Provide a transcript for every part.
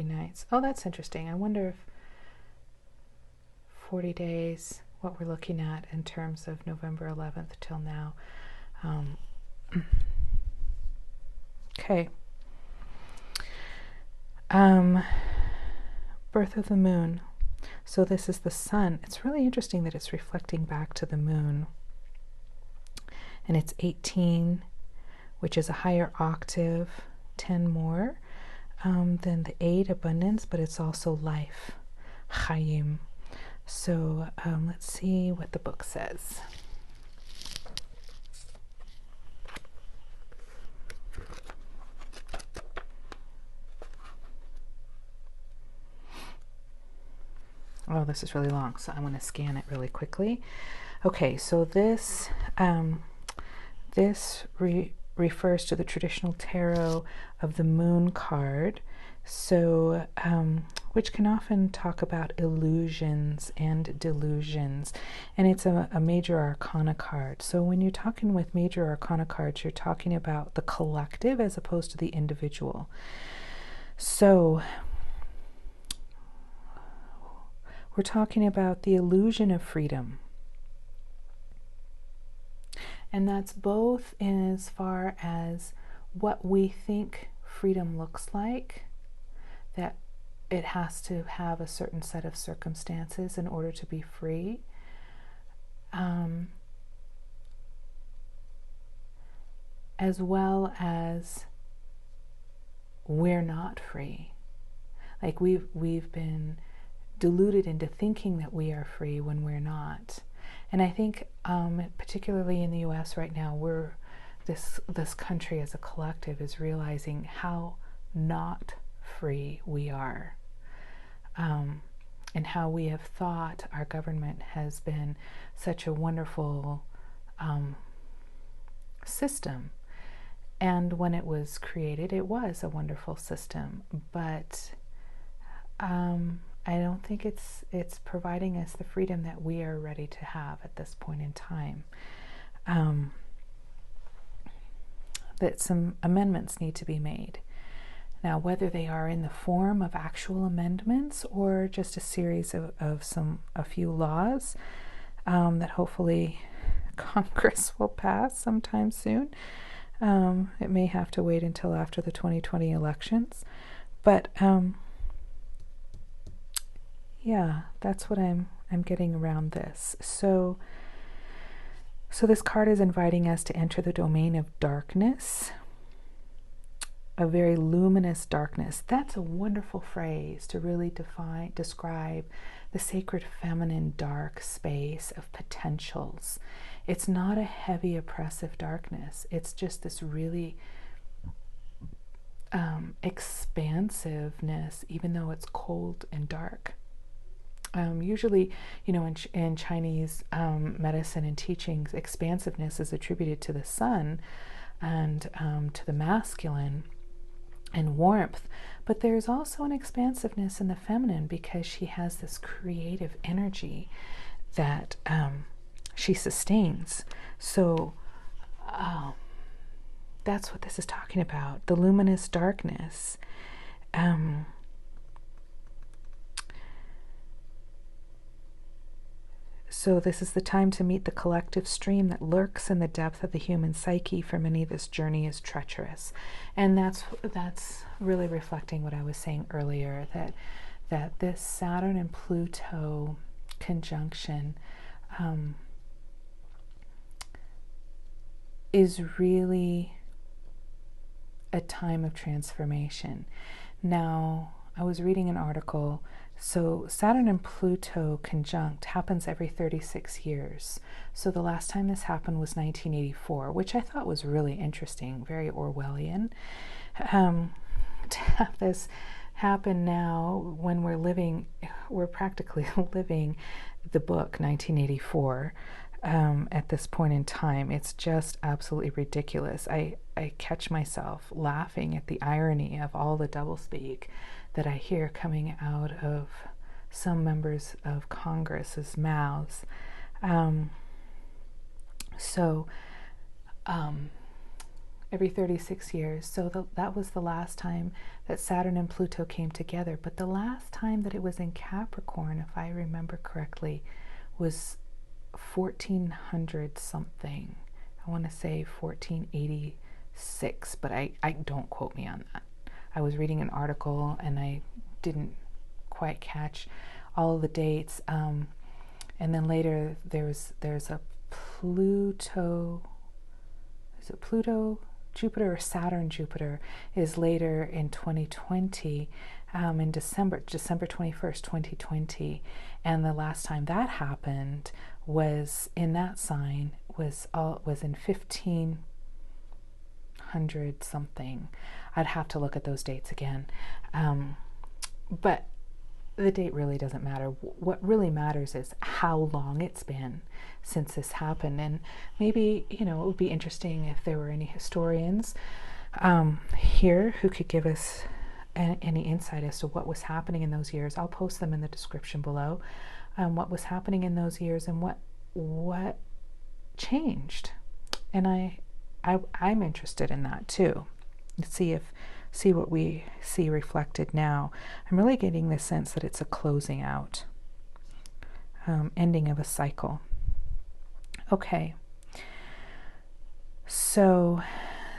nights. Oh, that's interesting. I wonder if 40 days, what we're looking at in terms of November 11th till now. Okay. Birth of the moon. So this is the sun. It's really interesting that it's reflecting back to the moon. And it's 18, which is a higher octave, 10 more than the 8, abundance, but it's also life, chayim. So let's see what the book says. Oh, this is really long, so I'm going to scan it really quickly. Okay, so this refers to the traditional tarot of the moon card, so which can often talk about illusions and delusions, and it's a major arcana card. So when you're talking with major arcana cards, you're talking about the collective as opposed to the individual. So we're talking about the illusion of freedom. And that's both in as far as what we think freedom looks like, that it has to have a certain set of circumstances in order to be free. As well as we're not free. Like we've been deluded into thinking that we are free when we're not. And I think particularly in the US right now, this country as a collective is realizing how not free we are, and how we have thought our government has been such a wonderful system. And when it was created, it was a wonderful system, but I don't think it's providing us the freedom that we are ready to have at this point in time. That some amendments need to be made. Now, whether they are in the form of actual amendments or just a series of a few laws that hopefully Congress will pass sometime soon. It may have to wait until after the 2020 elections, but yeah, that's what I'm getting around this. So this card is inviting us to enter the domain of darkness, a very luminous darkness. That's a wonderful phrase to really describe the sacred feminine dark space of potentials. It's not a heavy, oppressive darkness. It's just this really expansiveness, even though it's cold and dark. Usually, in Chinese medicine and teachings, expansiveness is attributed to the sun and to the masculine and warmth. But there's also an expansiveness in the feminine because she has this creative energy that she sustains. So that's what this is talking about, the luminous darkness. So this is the time to meet the collective stream that lurks in the depth of the human psyche. For many, this journey is treacherous. And that's really reflecting what I was saying earlier, that this Saturn and Pluto conjunction is really a time of transformation. Now, I was reading an article. So Saturn and Pluto conjunct happens every 36 years. So the last time this happened was 1984, which I thought was really interesting, very Orwellian. To have this happen now when we're practically living the book 1984 at this point in time. It's just absolutely ridiculous. I catch myself laughing at the irony of all the doublespeak that I hear coming out of some members of Congress's mouths. every 36 years. So that was the last time that Saturn and Pluto came together. But the last time that it was in Capricorn, if I remember correctly, was 1400 something. I want to say 1486, but I don't quote me on that. I was reading an article and I didn't quite catch all of the dates. And then later there's a Pluto, is it Pluto, Jupiter, or Saturn Jupiter is later in 2020, in December 21st, 2020. And the last time that happened was in that sign was in 1500 something. I'd have to look at those dates again. But the date really doesn't matter. What really matters is how long it's been since this happened. And maybe, it would be interesting if there were any historians here who could give us any insight as to what was happening in those years. I'll post them in the description below. What was happening in those years and what changed. And I'm interested in that too. See what we see reflected now. I'm really getting the sense that it's a closing out, ending of a cycle. Okay, so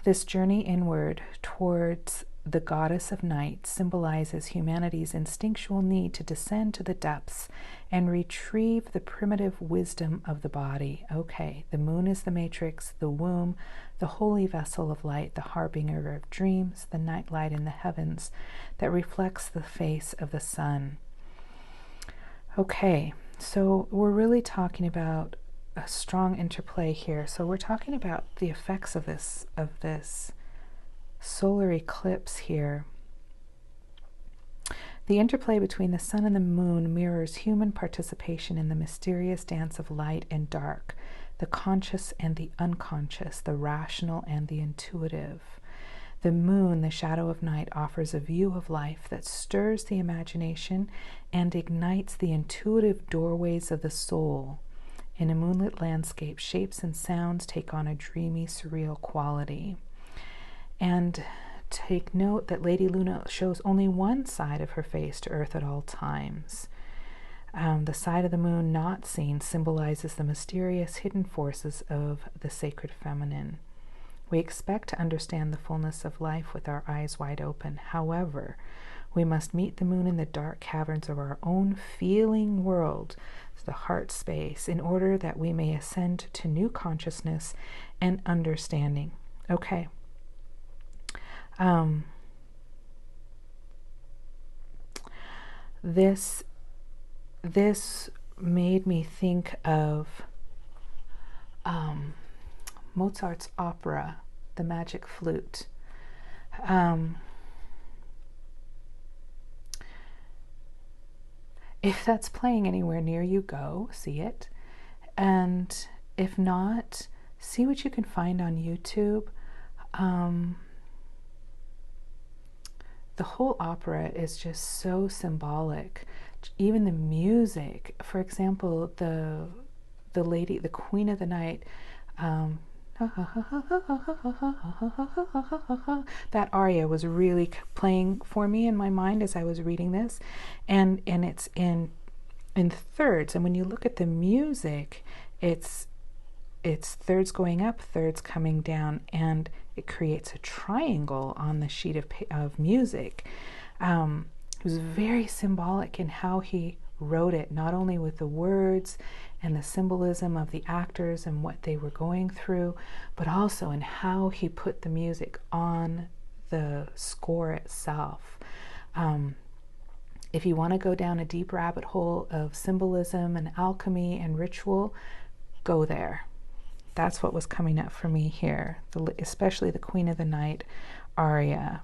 this journey inward towards the goddess of night symbolizes humanity's instinctual need to descend to the depths and retrieve the primitive wisdom of the body. Okay, the moon is the matrix, the womb, the holy vessel of light, the harbinger of dreams, the night light in the heavens that reflects the face of the sun. Okay, so we're really talking about a strong interplay here. So we're talking about the effects of this solar eclipse here. The interplay between the sun and the moon mirrors human participation in the mysterious dance of light and dark, the conscious and the unconscious, the rational and the intuitive. The moon, the shadow of night, offers a view of life that stirs the imagination and ignites the intuitive doorways of the soul. In a moonlit landscape, shapes and sounds take on a dreamy, surreal quality. And take note that Lady Luna shows only one side of her face to Earth at all times. The side of the moon not seen symbolizes the mysterious hidden forces of the sacred feminine. We expect to understand the fullness of life with our eyes wide open. However, we must meet the moon in the dark caverns of our own feeling world, the heart space, in order that we may ascend to new consciousness and understanding. Okay. This made me think of Mozart's opera, The Magic Flute. If that's playing anywhere near you, go see it. And if not, see what you can find on YouTube. The whole opera is just so symbolic. Even the music, for example, the lady, the Queen of the Night, that aria was really playing for me in my mind as I was reading this, and it's in thirds. And when you look at the music, it's thirds going up, thirds coming down, and it creates a triangle on the sheet of music. It was very symbolic in how he wrote it, not only with the words and the symbolism of the actors and what they were going through, but also in how he put the music on the score itself. If you want to go down a deep rabbit hole of symbolism and alchemy and ritual, go there. That's what was coming up for me here, especially the Queen of the Night aria.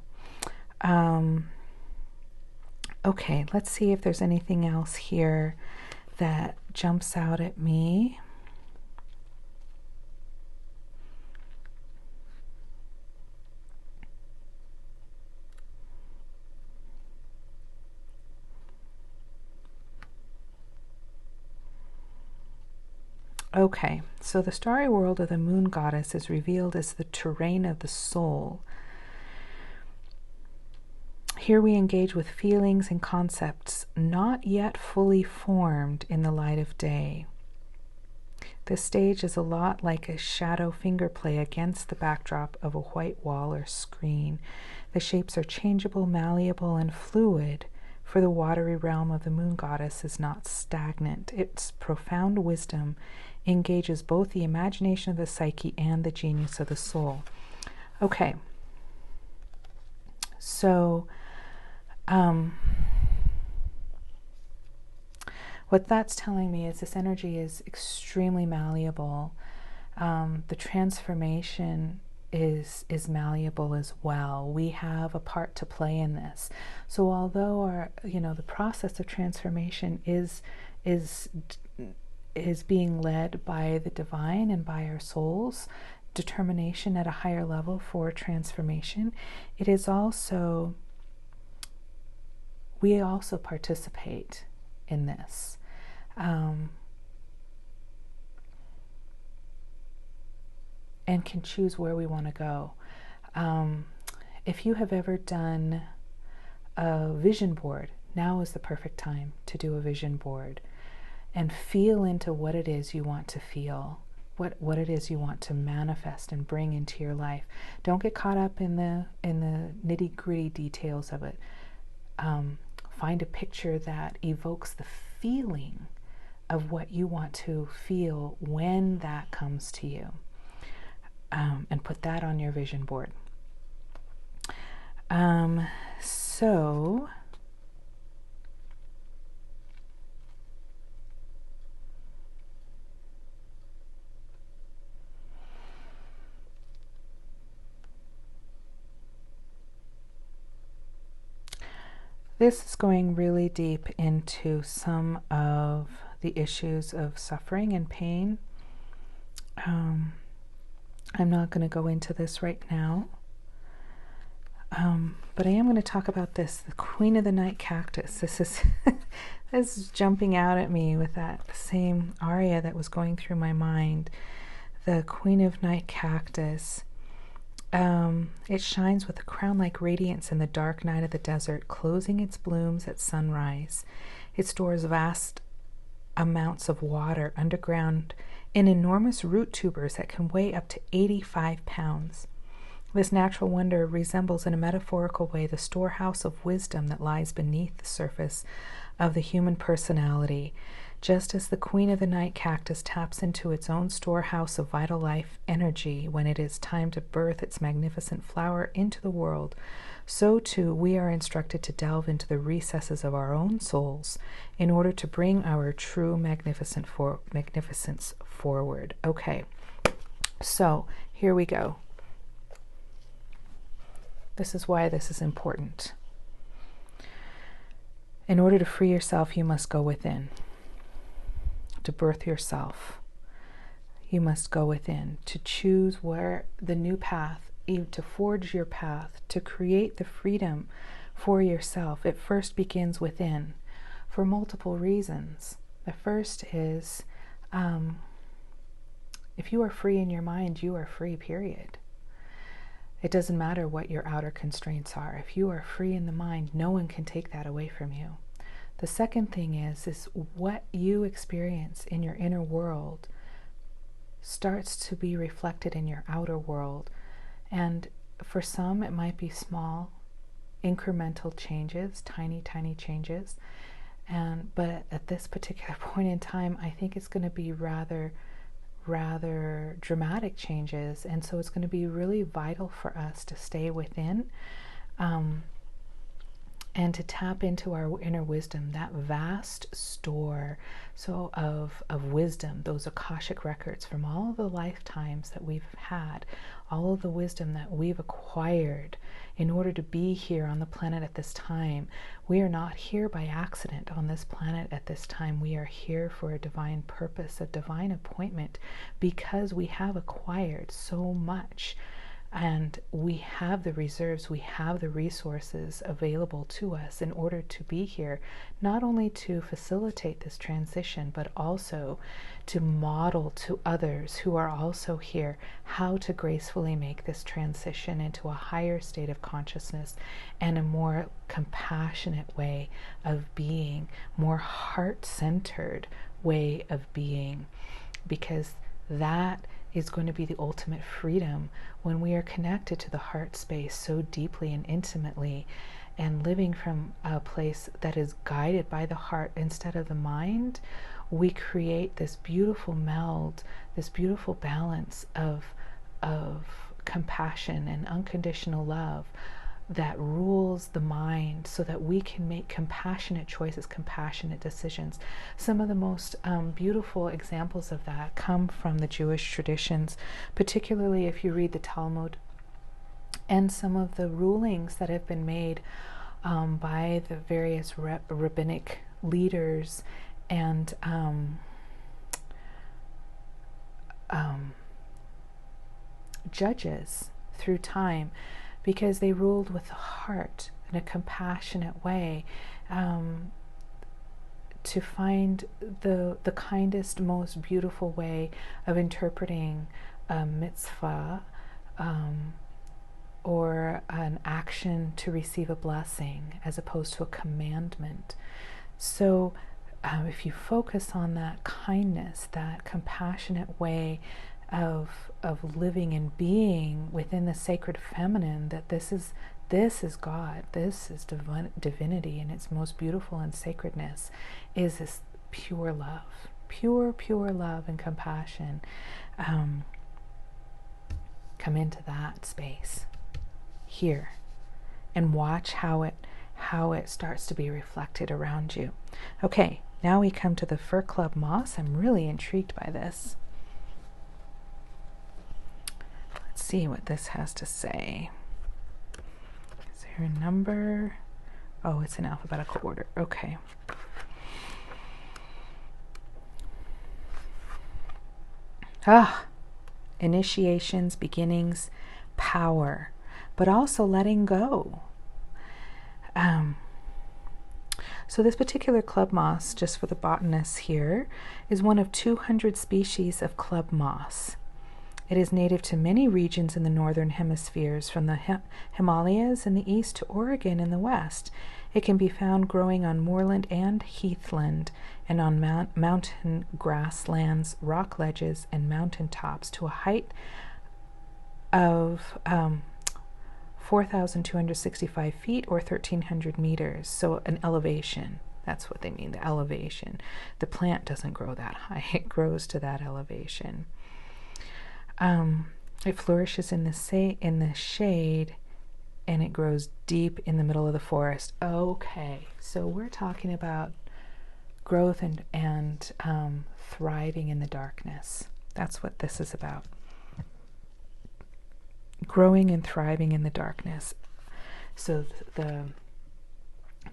Okay, let's see if there's anything else here that jumps out at me. Okay, so the starry world of the moon goddess is revealed as the terrain of the soul. Here we engage with feelings and concepts not yet fully formed in the light of day. This stage is a lot like a shadow finger play against the backdrop of a white wall or screen. The shapes are changeable, malleable, and fluid, for the watery realm of the moon goddess is not stagnant. Its profound wisdom engages both the imagination of the psyche and the genius of the soul. Okay, so what that's telling me is this energy is extremely malleable. The transformation is malleable as well. We have a part to play in this. So although the process of transformation is being led by the divine and by our soul's determination at a higher level for transformation, it is also, we also participate in this. And can choose where we want to go. If you have ever done a vision board, now is the perfect time to do a vision board and feel into what it is you want to feel, what it is you want to manifest and bring into your life. Don't get caught up in the nitty-gritty details of it. Find a picture that evokes the feeling of what you want to feel when that comes to you, and put that on your vision board. So this is going really deep into some of the issues of suffering and pain. I'm not going to go into this right now, but I am going to talk about this, the Queen of the Night Cactus. This is this is jumping out at me with that same aria that was going through my mind. The Queen of Night Cactus. It shines with a crown-like radiance in the dark night of the desert, closing its blooms at sunrise. It stores vast amounts of water underground in enormous root tubers that can weigh up to 85 pounds. This natural wonder resembles in a metaphorical way the storehouse of wisdom that lies beneath the surface of the human personality. Just as the Queen of the Night Cactus taps into its own storehouse of vital life energy when it is time to birth its magnificent flower into the world, so too we are instructed to delve into the recesses of our own souls in order to bring our true magnificence forward. Okay, so here we go. This is why this is important. In order to free yourself, you must go within. To birth yourself, you must go within. To choose where the new path, to forge your path, to create the freedom for yourself, it first begins within for multiple reasons. The first is, if you are free in your mind, you are free, period. It doesn't matter what your outer constraints are. If you are free in the mind, no one can take that away from you. The second thing is what you experience in your inner world starts to be reflected in your outer world. And for some, it might be small, incremental changes, tiny, tiny changes. But at this particular point in time, I think it's going to be rather dramatic changes. And so it's going to be really vital for us to stay within, and to tap into our inner wisdom, that vast store of wisdom, those Akashic records from all of the lifetimes that we've had, all of the wisdom that we've acquired in order to be here on the planet at this time. We are not here by accident on this planet at this time. We are here for a divine purpose, a divine appointment, because we have acquired so much And we have the reserves, we have the resources available to us in order to be here, not only to facilitate this transition, but also to model to others who are also here how to gracefully make this transition into a higher state of consciousness and a more compassionate way of being, more heart-centered way of being, because that is going to be the ultimate freedom when we are connected to the heart space so deeply and intimately, and living from a place that is guided by the heart instead of the mind. We create this beautiful meld, this beautiful balance of compassion and unconditional love that rules the mind, so that we can make compassionate choices, compassionate decisions. Some of the most beautiful examples of that come from the Jewish traditions, particularly if you read the Talmud and some of the rulings that have been made by the various rabbinic leaders and judges through time, because they ruled with the heart in a compassionate way, to find the kindest, most beautiful way of interpreting a mitzvah, or an action to receive a blessing, as opposed to a commandment. So if you focus on that kindness, that compassionate way of living and being within the sacred feminine, that this is God, this is divinity in its most beautiful and sacredness, is this pure love, pure love and compassion. Come into that space here and watch how it starts to be reflected around you. Okay, now we come to the Fur Club Moss. I'm really intrigued by this. Let's see what this has to say. Is there a number? Oh, it's in alphabetical order. Okay. Initiations, beginnings, power, but also letting go. So this particular club moss, just for the botanists here, is one of 200 species of club moss. It is native to many regions in the northern hemispheres, from the Himalayas in the east to Oregon in the west. It can be found growing on moorland and heathland, and on mountain grasslands, rock ledges, and mountain tops to a height of 4,265 feet or 1,300 meters. So an elevation. That's what they mean, the elevation. The plant doesn't grow that high. It grows to that elevation. It flourishes in the shade, and it grows deep in the middle of the forest. Okay, so we're talking about growth and thriving in the darkness. That's what this is about. Growing and thriving in the darkness. So the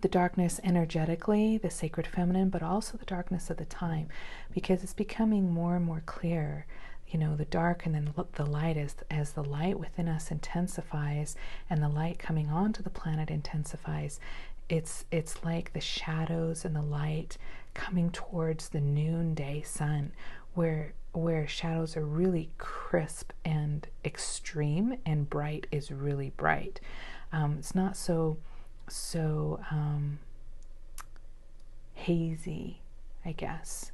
darkness energetically, the sacred feminine, but also the darkness of the time, because it's becoming more and more clear. You know, the dark and then the light, as the light within us intensifies and the light coming onto the planet intensifies, it's like the shadows and the light coming towards the noonday sun, where shadows are really crisp and extreme, and bright is really bright. It's not so hazy, I guess.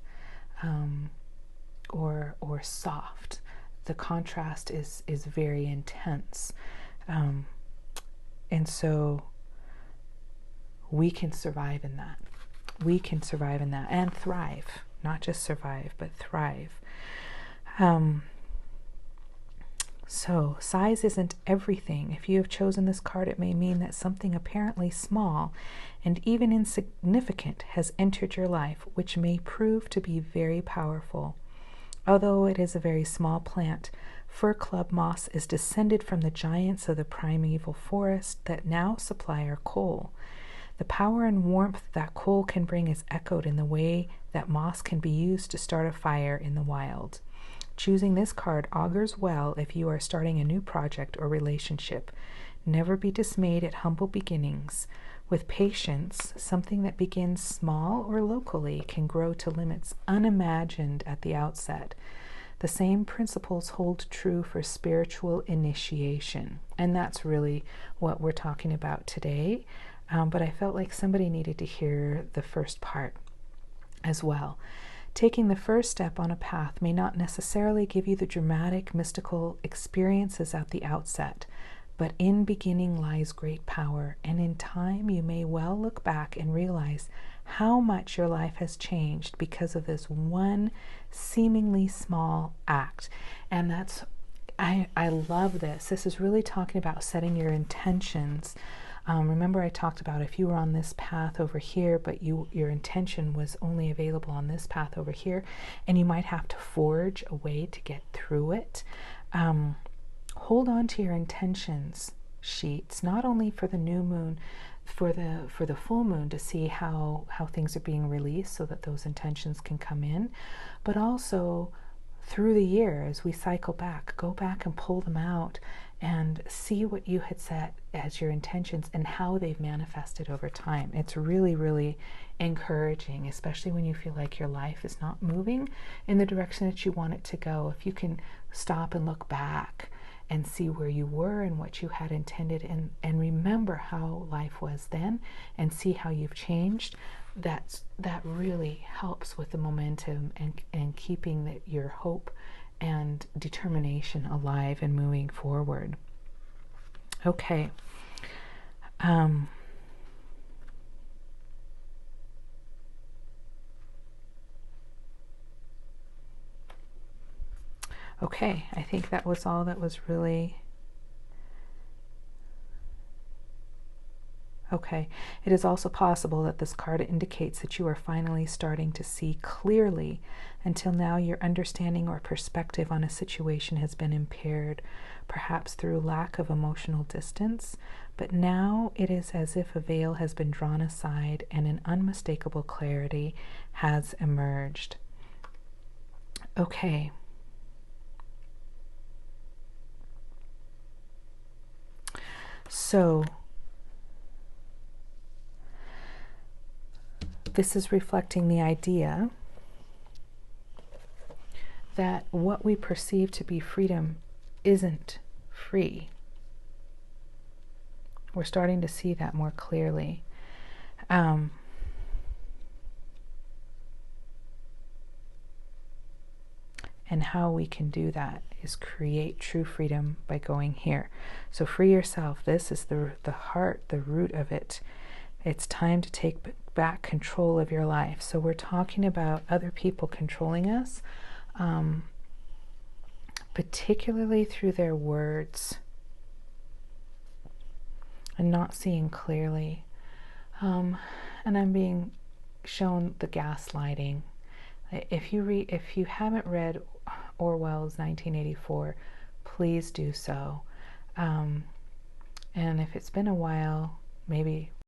Or soft. The contrast is very intense, and so we can survive in that. We can survive in that and thrive, not just survive, but thrive. So size isn't everything. If you have chosen this card, it may mean that something apparently small and even insignificant has entered your life, which may prove to be very powerful. Although it is a very small plant, fir club moss is descended from the giants of the primeval forest that now supply our coal. The power and warmth that coal can bring is echoed in the way that moss can be used to start a fire in the wild. Choosing this card augurs well if you are starting a new project or relationship. Never be dismayed at humble beginnings. With patience, something that begins small or locally can grow to limits unimagined at the outset. The same principles hold true for spiritual initiation. And that's really what we're talking about today. But I felt like somebody needed to hear the first part as well. Taking the first step on a path may not necessarily give you the dramatic, mystical experiences at the outset, but in beginning lies great power, and in time you may well look back and realize how much your life has changed because of this one seemingly small act. And that's, I love this. This is really talking about setting your intentions. Remember I talked about if you were on this path over here, but your intention was only available on this path over here, and you might have to forge a way to get through it. Hold on to your intentions sheets, not only for the new moon, for the full moon, to see how things are being released so that those intentions can come in, but also through the year as we cycle back. Go back and pull them out and see what you had set as your intentions and how they've manifested over time. It's really, really encouraging, especially when you feel like your life is not moving in the direction that you want it to go. If you can stop and look back and see where you were and what you had intended, and remember how life was then and see how you've changed, that really helps with the momentum and keeping your hope and determination alive and moving forward. Okay. Okay, I think that was all that was really... Okay, it is also possible that this card indicates that you are finally starting to see clearly. Until now, your understanding or perspective on a situation has been impaired, perhaps through lack of emotional distance, but now it is as if a veil has been drawn aside and an unmistakable clarity has emerged. Okay. So, this is reflecting the idea that what we perceive to be freedom isn't free. We're starting to see that more clearly. And how we can do that is create true freedom by going here. So free yourself. This is the heart, the root of it. It's time to take back control of your life. So we're talking about other people controlling us, particularly through their words and not seeing clearly. And I'm being shown the gaslighting. If you haven't read Orwell's 1984, please do so. And if it's been a while, maybe